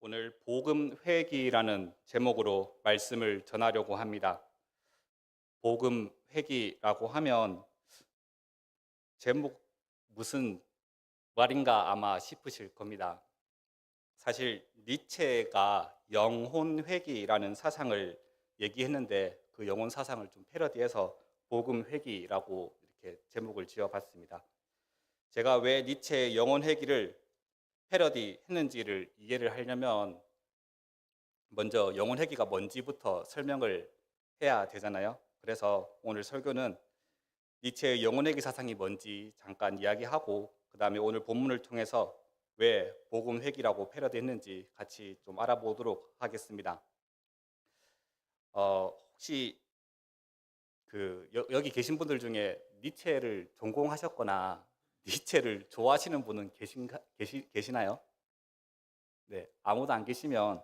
오늘 복음 회기라는 제목으로 말씀을 전하려고 합니다. 복음 회기라고 하면 제목 무슨 말인가 아마 싶으실 겁니다. 사실 니체가 영혼 회기라는 사상을 얘기했는데 그 영혼 사상을 좀 패러디해서 복음 회기라고 이렇게 제목을 지어봤습니다. 제가 왜 니체의 영혼 회기를 패러디했는지를 이해를 하려면 먼저 영혼 회귀가 뭔지부터 설명을 해야 되잖아요. 그래서 오늘 설교는 니체의 영혼 회귀 사상이 뭔지 잠깐 이야기하고 그 다음에 오늘 본문을 통해서 왜 복음 회귀라고 패러디했는지 같이 좀 알아보도록 하겠습니다. 혹시 여기 계신 분들 중에 니체를 전공하셨거나 니체를 좋아하시는 분은 계시나요? 네, 아무도 안 계시면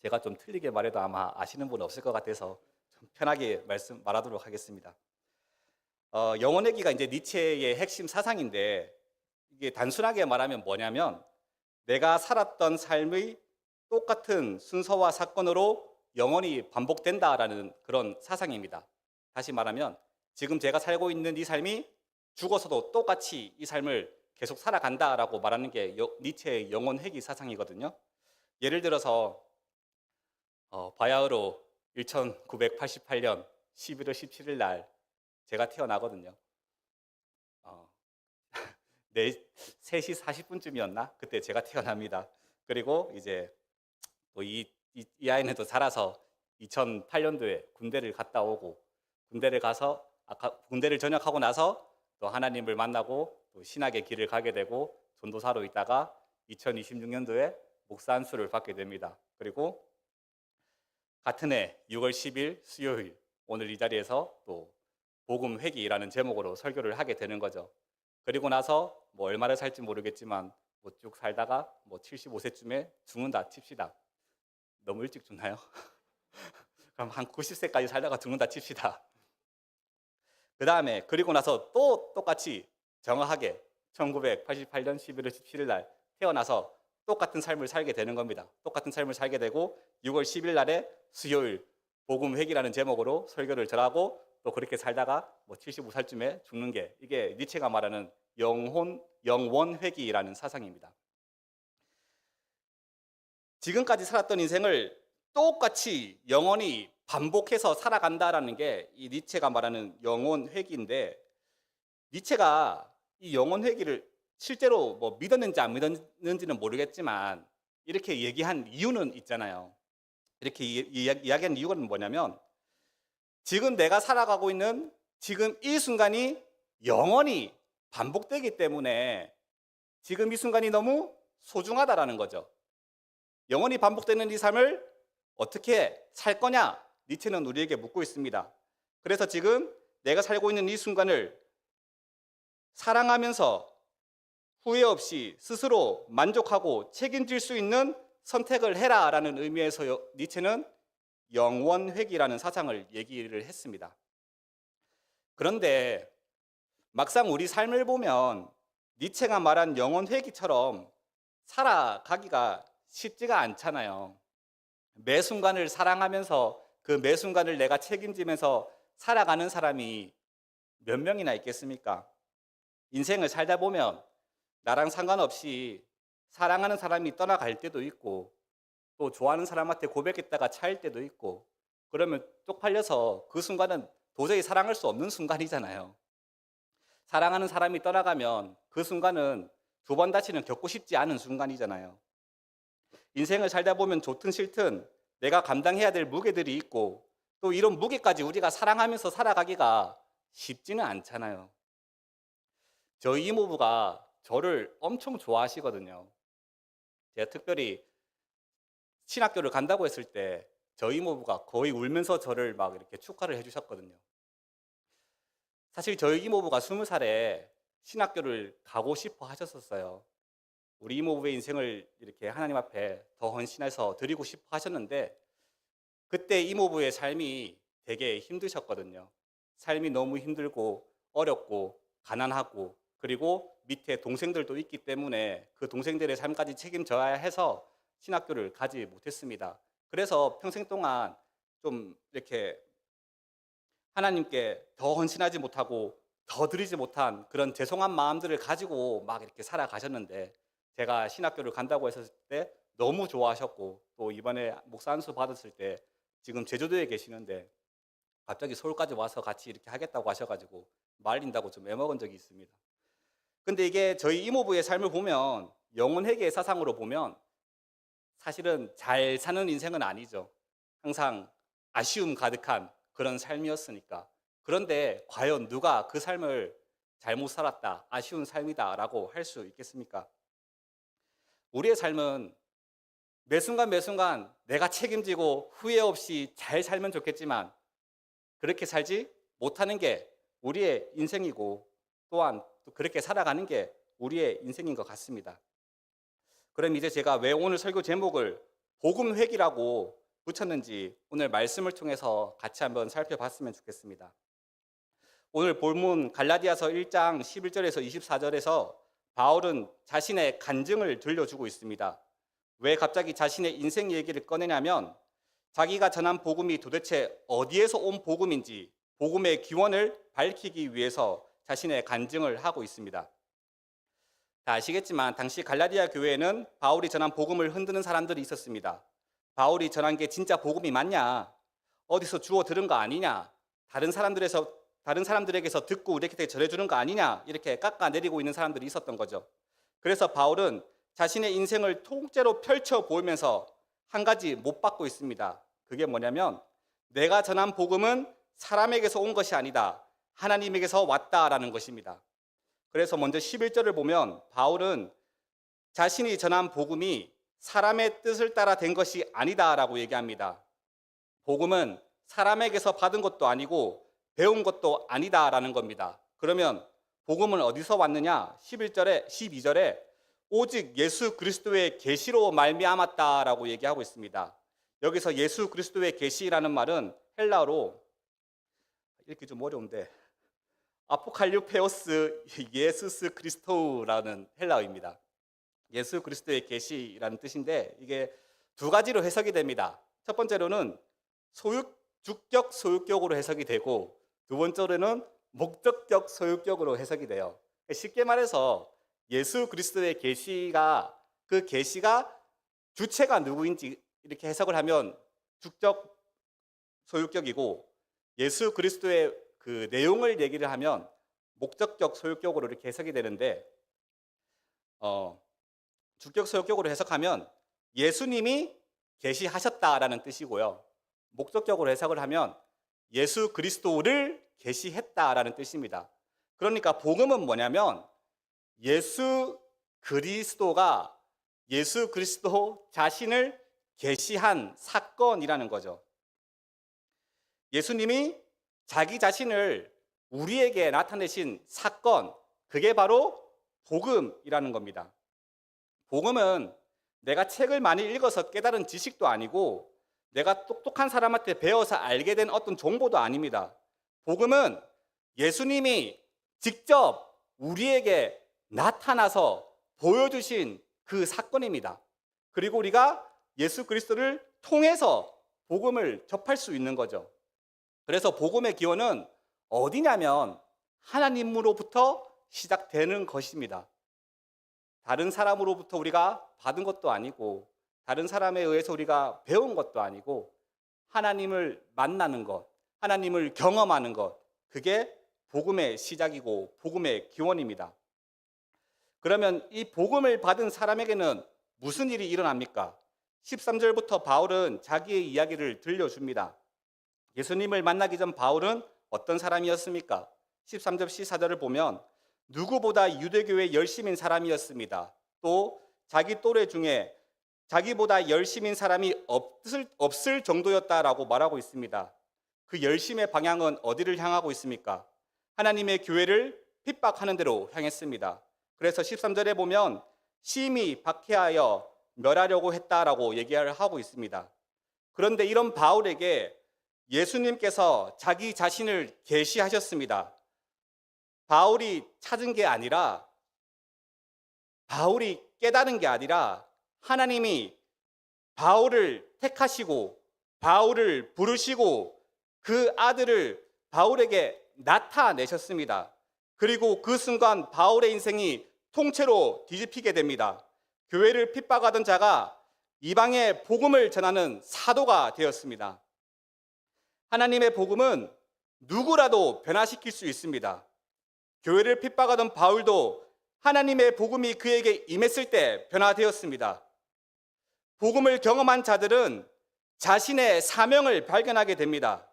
제가 좀 틀리게 말해도 아마 아시는 분 없을 것 같아서 좀 편하게 말하도록 하겠습니다. 영혼회귀가 이제 니체의 핵심 사상인데 이게 단순하게 말하면 뭐냐면 내가 살았던 삶의 똑같은 순서와 사건으로 영원히 반복된다라는 그런 사상입니다. 다시 말하면 지금 제가 살고 있는 이 삶이 죽어서도 똑같이 이 삶을 계속 살아간다라고 말하는 게 니체의 영혼회귀 사상이거든요. 예를 들어서 바야흐로 1988년 11월 17일 날 제가 태어나거든요. 어, 3시 40분쯤이었나? 그때 제가 태어납니다. 그리고 이제 또 이 아이는 또 자라서 2008년도에 군대를 갔다 오고 군대를 전역하고 나서 또 하나님을 만나고 또 신학의 길을 가게 되고 전도사로 있다가 2026년도에 목사 안수를 받게 됩니다. 그리고 같은 해 6월 10일 수요일 오늘 이 자리에서 또 복음 회기라는 제목으로 설교를 하게 되는 거죠. 그리고 나서 뭐 얼마를 살지 모르겠지만 뭐 쭉 살다가 뭐 75세쯤에 죽는다 칩시다. 너무 일찍 죽나요? 그럼 한 90세까지 살다가 죽는다 칩시다. 그 다음에 그리고 나서 또 똑같이 정확하게 1988년 11월 17일 날 태어나서 똑같은 삶을 살게 되는 겁니다. 똑같은 삶을 살게 되고 6월 10일 날에 수요일 복음 회기라는 제목으로 설교를 전하고 또 그렇게 살다가 뭐 75살쯤에 죽는 게 이게 니체가 말하는 영원 회기라는 사상입니다. 지금까지 살았던 인생을 똑같이 영원히 반복해서 살아간다라는 게 이 니체가 말하는 영혼 회기인데 니체가 이 영혼 회기를 실제로 뭐 믿었는지 안 믿었는지는 모르겠지만 이렇게 얘기한 이유는 있잖아요. 이렇게 이야기한 이유는 뭐냐면 지금 내가 살아가고 있는 지금 이 순간이 영원히 반복되기 때문에 지금 이 순간이 너무 소중하다라는 거죠. 영원히 반복되는 이 삶을 어떻게 살 거냐? 니체는 우리에게 묻고 있습니다. 그래서 지금 내가 살고 있는 이 순간을 사랑하면서 후회 없이 스스로 만족하고 책임질 수 있는 선택을 해라라는 의미에서 니체는 영원회귀라는 사상을 얘기를 했습니다. 그런데 막상 우리 삶을 보면 니체가 말한 영원회귀처럼 살아가기가 쉽지가 않잖아요. 매 순간을 사랑하면서 그 매 순간을 내가 책임지면서 살아가는 사람이 몇 명이나 있겠습니까? 인생을 살다 보면 나랑 상관없이 사랑하는 사람이 떠나갈 때도 있고 또 좋아하는 사람한테 고백했다가 차일 때도 있고 그러면 쪽팔려서 그 순간은 도저히 사랑할 수 없는 순간이잖아요. 사랑하는 사람이 떠나가면 그 순간은 두 번 다시는 겪고 싶지 않은 순간이잖아요. 인생을 살다 보면 좋든 싫든 내가 감당해야 될 무게들이 있고 또 이런 무게까지 우리가 사랑하면서 살아가기가 쉽지는 않잖아요. 저희 이모부가 저를 엄청 좋아하시거든요. 제가 특별히 신학교를 간다고 했을 때 저희 이모부가 거의 울면서 저를 막 이렇게 축하를 해주셨거든요. 사실 저희 이모부가 20살에 신학교를 가고 싶어 하셨었어요. 우리 이모부의 인생을 이렇게 하나님 앞에 더 헌신해서 드리고 싶어 하셨는데 그때 이모부의 삶이 되게 힘드셨거든요. 삶이 너무 힘들고 어렵고 가난하고 그리고 밑에 동생들도 있기 때문에 그 동생들의 삶까지 책임져야 해서 신학교를 가지 못했습니다. 그래서 평생 동안 좀 이렇게 하나님께 더 헌신하지 못하고 더 드리지 못한 그런 죄송한 마음들을 가지고 막 이렇게 살아가셨는데, 제가 신학교를 간다고 했을 때 너무 좋아하셨고, 또 이번에 목사 안수 받았을 때 지금 제주도에 계시는데 갑자기 서울까지 와서 같이 이렇게 하겠다고 하셔가지고 말린다고 좀 애먹은 적이 있습니다. 근데 이게 저희 이모부의 삶을 보면, 영혼회개의 사상으로 보면 사실은 잘 사는 인생은 아니죠. 항상 아쉬움 가득한 그런 삶이었으니까. 그런데 과연 누가 그 삶을 잘못 살았다, 아쉬운 삶이다라고 할 수 있겠습니까? 우리의 삶은 매 순간 매 순간 내가 책임지고 후회 없이 잘 살면 좋겠지만, 그렇게 살지 못하는 게 우리의 인생이고, 또한 또 그렇게 살아가는 게 우리의 인생인 것 같습니다. 그럼 이제 제가 왜 오늘 설교 제목을 복음회기라고 붙였는지 오늘 말씀을 통해서 같이 한번 살펴봤으면 좋겠습니다. 오늘 본문 갈라디아서 1장 11절에서 24절에서 바울은 자신의 간증을 들려주고 있습니다. 왜 갑자기 자신의 인생 얘기를 꺼내냐면, 자기가 전한 복음이 도대체 어디에서 온 복음인지 복음의 기원을 밝히기 위해서 자신의 간증을 하고 있습니다. 다 아시겠지만 당시 갈라디아 교회에는 바울이 전한 복음을 흔드는 사람들이 있었습니다. 바울이 전한 게 진짜 복음이 맞냐? 어디서 주워 들은 거 아니냐? 다른 사람들에게서 듣고 이렇게 전해주는 거 아니냐? 이렇게 깎아내리고 있는 사람들이 있었던 거죠. 그래서 바울은 자신의 인생을 통째로 펼쳐 보이면서 한 가지 못 받고 있습니다. 그게 뭐냐면, 내가 전한 복음은 사람에게서 온 것이 아니다, 하나님에게서 왔다라는 것입니다. 그래서 먼저 11절을 보면 바울은 자신이 전한 복음이 사람의 뜻을 따라 된 것이 아니다라고 얘기합니다. 복음은 사람에게서 받은 것도 아니고 배운 것도 아니다라는 겁니다. 그러면 복음은 어디서 왔느냐? 12절에 오직 예수 그리스도의 계시로 말미암았다라고 얘기하고 있습니다. 여기서 예수 그리스도의 계시라는 말은 헬라어로, 이렇게 좀 어려운데, 아포칼리페오스 예수스 그리스토라는 헬라어입니다. 예수 그리스도의 계시라는 뜻인데, 이게 두 가지로 해석이 됩니다. 첫 번째로는 주격 소유격으로 해석이 되고, 두 번째로는 목적격 소유격으로 해석이 돼요. 쉽게 말해서 예수 그리스도의 계시가, 그 계시가 주체가 누구인지 이렇게 해석을 하면 주격 소유격이고, 예수 그리스도의 그 내용을 얘기를 하면 목적격 소유격으로 이렇게 해석이 되는데, 주격 소유격으로 해석하면 예수님이 계시하셨다라는 뜻이고요, 목적격으로 해석을 하면 예수 그리스도를 계시했다라는 뜻입니다. 그러니까 복음은 뭐냐면, 예수 그리스도가 예수 그리스도 자신을 계시한 사건이라는 거죠. 예수님이 자기 자신을 우리에게 나타내신 사건, 그게 바로 복음이라는 겁니다. 복음은 내가 책을 많이 읽어서 깨달은 지식도 아니고, 내가 똑똑한 사람한테 배워서 알게 된 어떤 정보도 아닙니다. 복음은 예수님이 직접 우리에게 나타나서 보여주신 그 사건입니다. 그리고 우리가 예수 그리스도를 통해서 복음을 접할 수 있는 거죠. 그래서 복음의 기원은 어디냐면 하나님으로부터 시작되는 것입니다. 다른 사람으로부터 우리가 받은 것도 아니고, 다른 사람에 의해서 우리가 배운 것도 아니고, 하나님을 만나는 것, 하나님을 경험하는 것, 그게 복음의 시작이고 복음의 기원입니다. 그러면 이 복음을 받은 사람에게는 무슨 일이 일어납니까? 13절부터 바울은 자기의 이야기를 들려줍니다. 예수님을 만나기 전 바울은 어떤 사람이었습니까? 13절 14절을 보면 누구보다 유대교의 열심인 사람이었습니다. 또 자기 또래 중에 자기보다 열심인 사람이 없을 정도였다라고 말하고 있습니다. 그 열심의 방향은 어디를 향하고 있습니까? 하나님의 교회를 핍박하는 데로 향했습니다. 그래서 13절에 보면 심히 박해하여 멸하려고 했다라고 얘기를 하고 있습니다. 그런데 이런 바울에게 예수님께서 자기 자신을 계시하셨습니다. 바울이 찾은 게 아니라, 바울이 깨달은 게 아니라 하나님이 바울을 택하시고 바울을 부르시고 그 아들을 바울에게 나타내셨습니다. 그리고 그 순간 바울의 인생이 통째로 뒤집히게 됩니다. 교회를 핍박하던 자가 이방의 복음을 전하는 사도가 되었습니다. 하나님의 복음은 누구라도 변화시킬 수 있습니다. 교회를 핍박하던 바울도 하나님의 복음이 그에게 임했을 때 변화되었습니다. 복음을 경험한 자들은 자신의 사명을 발견하게 됩니다.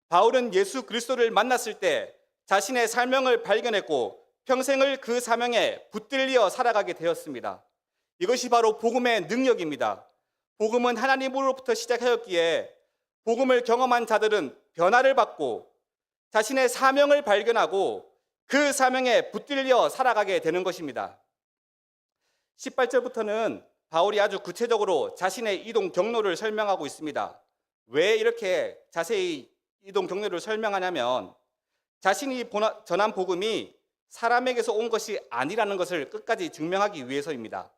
바울은 예수 그리스도를 만났을 때 자신의 사명을 발견했고 평생을 그 사명에 붙들려 살아가게 되었습니다. 이것이 바로 복음의 능력입니다. 복음은 하나님으로부터 시작하였기에 복음을 경험한 자들은 변화를 받고 자신의 사명을 발견하고 그 사명에 붙들려 살아가게 되는 것입니다. 18절부터는 바울이 아주 구체적으로 자신의 이동 경로를 설명하고 있습니다. 왜 이렇게 자세히 이동 경로를 설명하냐면 자신이 전한 복음이 사람에게서 온 것이 아니라는 것을 끝까지 증명하기 위해서입니다.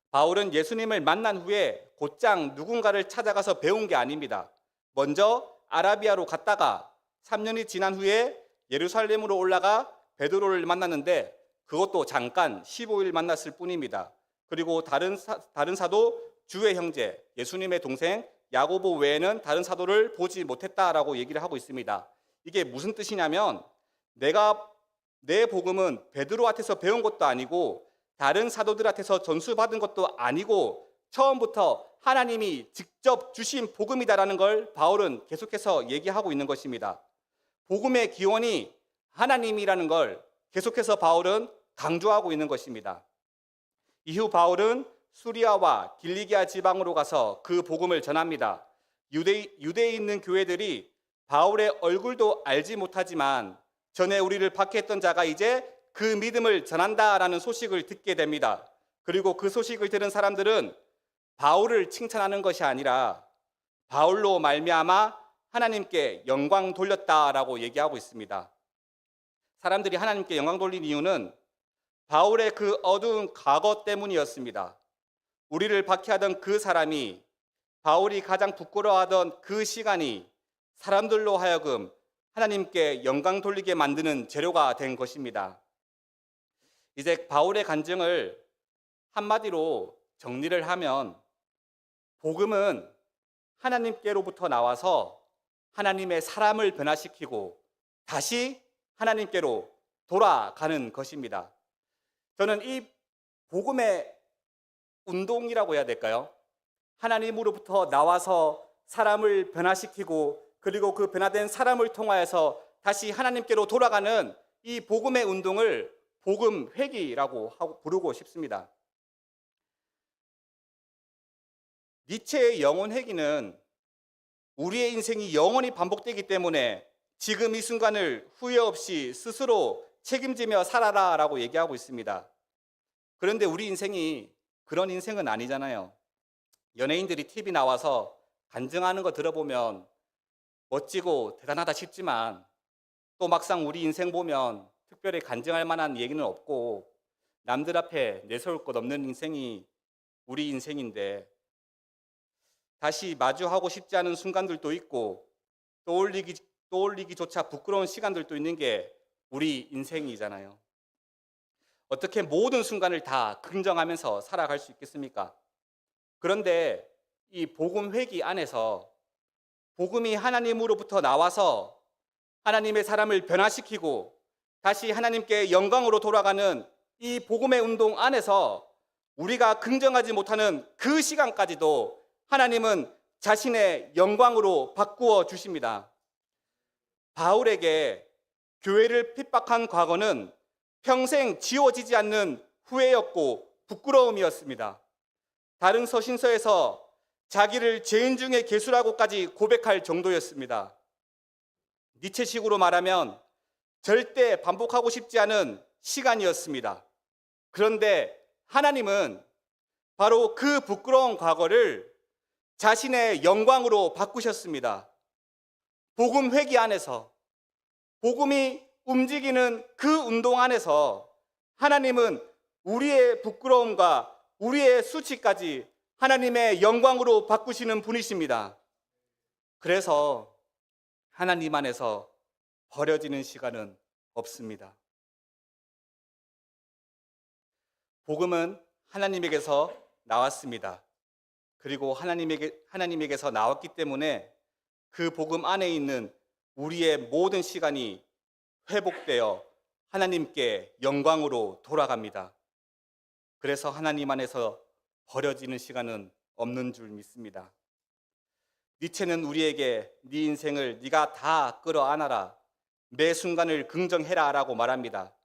바울은 예수님을 만난 후에 곧장 누군가를 찾아가서 배운 게 아닙니다. 먼저 아라비아로 갔다가 3년이 지난 후에 예루살렘으로 올라가 베드로를 만났는데 그것도 잠깐 15일 만났을 뿐입니다. 그리고 다른 사도 주의 형제 예수님의 동생 야고보 외에는 다른 사도를 보지 못했다라고 얘기를 하고 있습니다. 이게 무슨 뜻이냐면 내 복음은 베드로한테서 배운 것도 아니고 다른 사도들한테서 전수받은 것도 아니고 처음부터 하나님이 직접 주신 복음이다라는 걸 바울은 계속해서 얘기하고 있는 것입니다. 복음의 기원이 하나님이라는 걸 계속해서 바울은 강조하고 있는 것입니다. 이후 바울은 수리아와 길리기아 지방으로 가서 그 복음을 전합니다. 유대에 있는 교회들이 바울의 얼굴도 알지 못하지만 전에 우리를 박해했던 자가 이제 그 믿음을 전한다라는 소식을 듣게 됩니다. 그리고 그 소식을 들은 사람들은 바울을 칭찬하는 것이 아니라 바울로 말미암아 하나님께 영광 돌렸다라고 얘기하고 있습니다. 사람들이 하나님께 영광 돌린 이유는 바울의 그 어두운 과거 때문이었습니다. 우리를 박해하던 그 사람이 바울이 가장 부끄러워하던 그 시간이 사람들로 하여금 하나님께 영광 돌리게 만드는 재료가 된 것입니다. 이제 바울의 간증을 한마디로 정리를 하면 복음은 하나님께로부터 나와서 하나님의 사람을 변화시키고 다시 하나님께로 돌아가는 것입니다. 저는 이 복음의 운동이라고 해야 될까요? 하나님으로부터 나와서 사람을 변화시키고 그리고 그 변화된 사람을 통하여서 다시 하나님께로 돌아가는 이 복음의 운동을 복음 회기라고 부르고 싶습니다. 니체의 영혼 회기는 우리의 인생이 영원히 반복되기 때문에 지금 이 순간을 후회 없이 스스로 책임지며 살아라라고 얘기하고 있습니다. 그런데 우리 인생이 그런 인생은 아니잖아요. 연예인들이 TV 나와서 간증하는 거 들어보면 멋지고 대단하다 싶지만 또 막상 우리 인생 보면 특별히 간증할 만한 얘기는 없고 남들 앞에 내세울 것 없는 인생이 우리 인생인데 다시 마주하고 싶지 않은 순간들도 있고 떠올리기조차 부끄러운 시간들도 있는 게 우리 인생이잖아요. 어떻게 모든 순간을 다 긍정하면서 살아갈 수 있겠습니까? 그런데 이 복음 회기 안에서 복음이 하나님으로부터 나와서 하나님의 사람을 변화시키고 다시 하나님께 영광으로 돌아가는 이 복음의 운동 안에서 우리가 긍정하지 못하는 그 시간까지도 하나님은 자신의 영광으로 바꾸어 주십니다. 바울에게 교회를 핍박한 과거는 평생 지워지지 않는 후회였고 부끄러움이었습니다. 다른 서신서에서 자기를 죄인 중에 괴수라고까지 고백할 정도였습니다. 니체식으로 말하면 절대 반복하고 싶지 않은 시간이었습니다. 그런데 하나님은 바로 그 부끄러운 과거를 자신의 영광으로 바꾸셨습니다. 복음 회기 안에서 복음이 움직이는 그 운동 안에서 하나님은 우리의 부끄러움과 우리의 수치까지 하나님의 영광으로 바꾸시는 분이십니다. 그래서 하나님 안에서 버려지는 시간은 없습니다. 복음은 하나님에게서 나왔습니다. 그리고 하나님에게서 나왔기 때문에 그 복음 안에 있는 우리의 모든 시간이 회복되어 하나님께 영광으로 돌아갑니다. 그래서 하나님 안에서 버려지는 시간은 없는 줄 믿습니다. 니체는 우리에게 네 인생을 네가 다 끌어안아라, 매 순간을 긍정해라 라고 말합니다.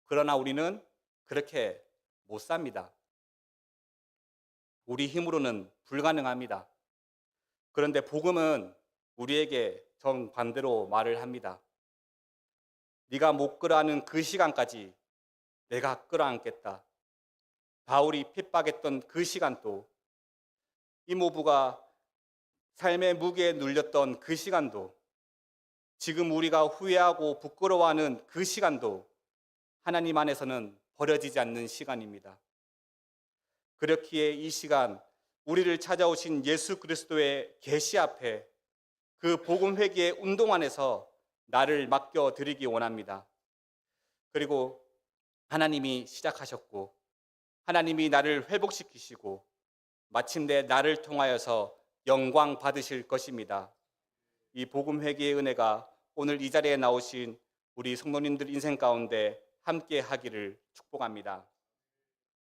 그러나 우리는 그렇게 못 삽니다. 우리 힘으로는 불가능합니다. 그런데 복음은 우리에게 정반대로 말을 합니다. 네가 못 끌어안은 그 시간까지 내가 끌어안겠다. 바울이 핍박했던 그 시간도, 이모부가 삶의 무게에 눌렸던 그 시간도, 지금 우리가 후회하고 부끄러워하는 그 시간도 하나님 안에서는 버려지지 않는 시간입니다. 그렇기에 이 시간 우리를 찾아오신 예수 그리스도의 계시 앞에 그 복음 회개의 운동 안에서 나를 맡겨 드리기 원합니다. 그리고 하나님이 시작하셨고 하나님이 나를 회복시키시고 마침내 나를 통하여서 영광 받으실 것입니다. 이 복음 회개의 은혜가 오늘 이 자리에 나오신 우리 성도님들 인생 가운데 함께 하기를 축복합니다.